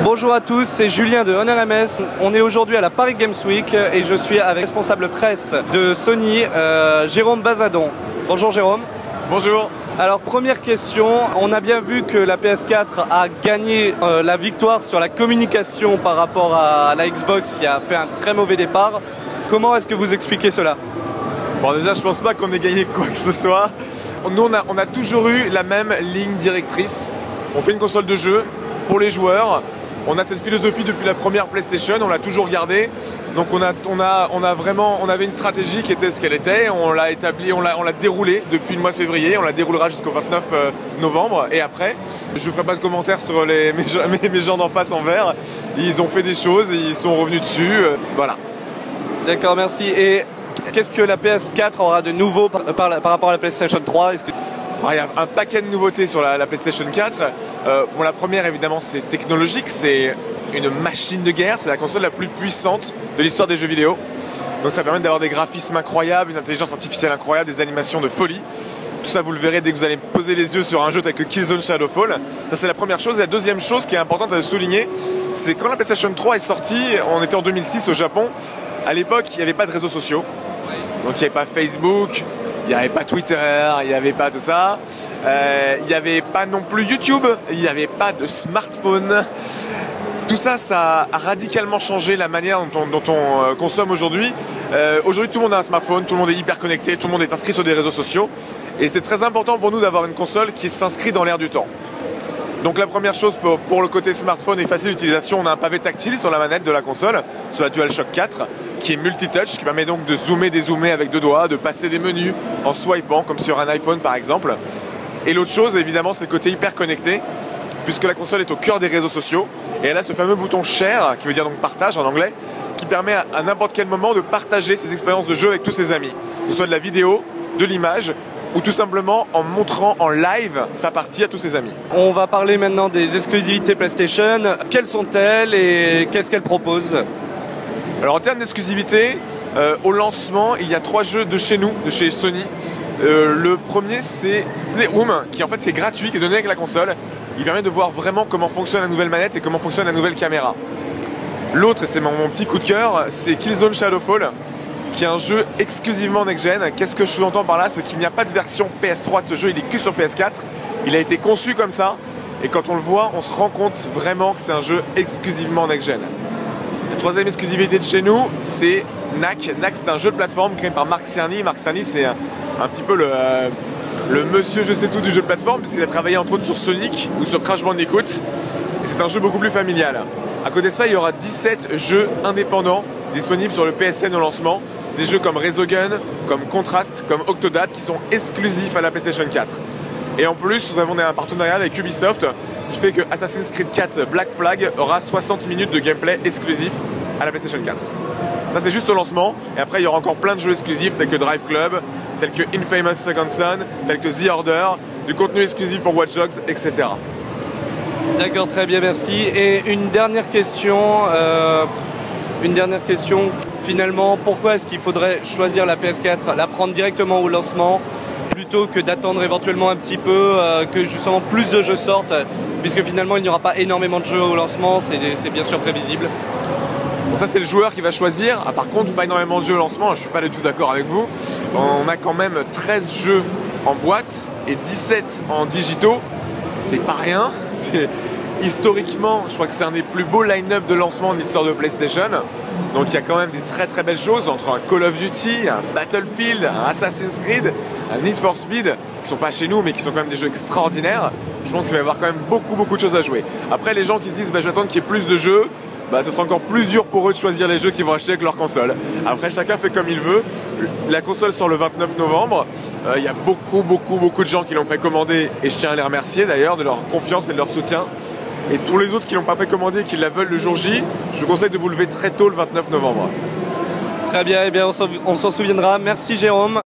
Bonjour à tous, c'est Julien de Honor MS. On est aujourd'hui à la Paris Games Week et je suis avec le responsable presse de Sony, Jérôme Bazadon. Bonjour Jérôme. Bonjour. Alors première question, on a bien vu que la PS4 a gagné la victoire sur la communication par rapport à la Xbox qui a fait un très mauvais départ. Comment est-ce que vous expliquez cela? Bon, déjà je pense pas qu'on ait gagné quoi que ce soit. Nous on a toujours eu la même ligne directrice. On fait une console de jeu pour les joueurs. On a cette philosophie depuis la première PlayStation, on l'a toujours gardée. Donc on avait une stratégie qui était ce qu'elle était. On l'a établie, on l'a déroulée depuis le mois de février. On la déroulera jusqu'au 29 novembre. Et après, je ne ferai pas de commentaires sur mes gens d'en face en vert. Ils ont fait des choses et ils sont revenus dessus. Voilà. D'accord, merci. Et qu'est-ce que la PS4 aura de nouveau par rapport à la PlayStation 3? Il y a un paquet de nouveautés sur la PlayStation 4. Bon, la première, évidemment, c'est technologique. C'est une machine de guerre. C'est la console la plus puissante de l'histoire des jeux vidéo. Donc ça permet d'avoir des graphismes incroyables, une intelligence artificielle incroyable, des animations de folie. Tout ça, vous le verrez dès que vous allez poser les yeux sur un jeu tel que Killzone Shadowfall. Ça, c'est la première chose. Et la deuxième chose qui est importante à souligner, c'est quand la PlayStation 3 est sortie, on était en 2006 au Japon. À l'époque, il n'y avait pas de réseaux sociaux. Donc il n'y avait pas Facebook, il n'y avait pas Twitter, il n'y avait pas tout ça. Il n'y avait pas non plus YouTube, il n'y avait pas de smartphone. Tout ça, ça a radicalement changé la manière dont on consomme aujourd'hui. Aujourd'hui, tout le monde a un smartphone, tout le monde est hyper connecté, tout le monde est inscrit sur des réseaux sociaux. Et c'est très important pour nous d'avoir une console qui s'inscrit dans l'air du temps. Donc la première chose pour le côté smartphone et facile d'utilisation, on a un pavé tactile sur la manette de la console, sur la DualShock 4, qui est multitouch, qui permet donc de zoomer, dézoomer avec deux doigts, de passer des menus en swipant, comme sur un iPhone par exemple. Et l'autre chose, évidemment, c'est le côté hyper connecté, puisque la console est au cœur des réseaux sociaux, et elle a ce fameux bouton Share, qui veut dire donc partage en anglais, qui permet à n'importe quel moment de partager ses expériences de jeu avec tous ses amis, que ce soit de la vidéo, de l'image, ou tout simplement en montrant en live sa partie à tous ses amis. On va parler maintenant des exclusivités PlayStation. Quelles sont-elles et qu'est-ce qu'elles proposent? Alors en termes d'exclusivité, au lancement, il y a 3 jeux de chez nous, de chez Sony. Le premier, c'est Playroom, qui en fait est gratuit, qui est donné avec la console. Il permet de voir vraiment comment fonctionne la nouvelle manette et comment fonctionne la nouvelle caméra. L'autre, et c'est mon petit coup de cœur, c'est Killzone Shadowfall, qui est un jeu exclusivement next-gen. Qu'est-ce que je sous-entends par là? C'est qu'il n'y a pas de version PS3 de ce jeu, il est que sur PS4. Il a été conçu comme ça, et quand on le voit, on se rend compte vraiment que c'est un jeu exclusivement next-gen. La troisième exclusivité de chez nous, c'est Knack. Knack, c'est un jeu de plateforme créé par Marc Cerny. Marc Cerny, c'est un petit peu le monsieur je sais tout du jeu de plateforme, puisqu'il a travaillé entre autres sur Sonic ou sur Crash Bandicoot. Et c'est un jeu beaucoup plus familial. À côté de ça, il y aura 17 jeux indépendants disponibles sur le PSN au lancement. Des jeux comme Resogun, comme Contrast, comme Octodad qui sont exclusifs à la PlayStation 4. Et en plus, nous avons un partenariat avec Ubisoft qui fait que Assassin's Creed 4 Black Flag aura 60 minutes de gameplay exclusif à la PlayStation 4. Ça, c'est juste au lancement. Et après, il y aura encore plein de jeux exclusifs tels que Drive Club, tels que Infamous Second Son, tels que The Order, du contenu exclusif pour Watch Dogs, etc. D'accord, très bien, merci. Et une dernière question. Finalement, pourquoi est-ce qu'il faudrait choisir la PS4, la prendre directement au lancement, plutôt que d'attendre éventuellement un petit peu que justement plus de jeux sortent, puisque finalement il n'y aura pas énormément de jeux au lancement, c'est bien sûr prévisible. Bon, ça c'est le joueur qui va choisir. Ah, par contre, pas énormément de jeux au lancement, je suis pas du tout d'accord avec vous. On a quand même 13 jeux en boîte et 17 en digitaux. C'est pas rien. Historiquement, je crois que c'est un des plus beaux line-up de lancement de l'histoire de PlayStation. Donc il y a quand même des très très belles choses entre un Call of Duty, un Battlefield, un Assassin's Creed, un Need for Speed, qui sont pas chez nous mais qui sont quand même des jeux extraordinaires. Je pense qu'il va y avoir quand même beaucoup de choses à jouer. Après, les gens qui se disent je vais attendre qu'il y ait plus de jeux, ce sera encore plus dur pour eux de choisir les jeux qu'ils vont acheter avec leur console. Après, chacun fait comme il veut. La console sort le 29 novembre. Il y a beaucoup de gens qui l'ont précommandé et je tiens à les remercier d'ailleurs de leur confiance et de leur soutien. Et tous les autres qui l'ont pas précommandé et qui la veulent le jour J, je vous conseille de vous lever très tôt le 29 novembre. Très bien, eh bien on s'en souviendra. Merci Jérôme.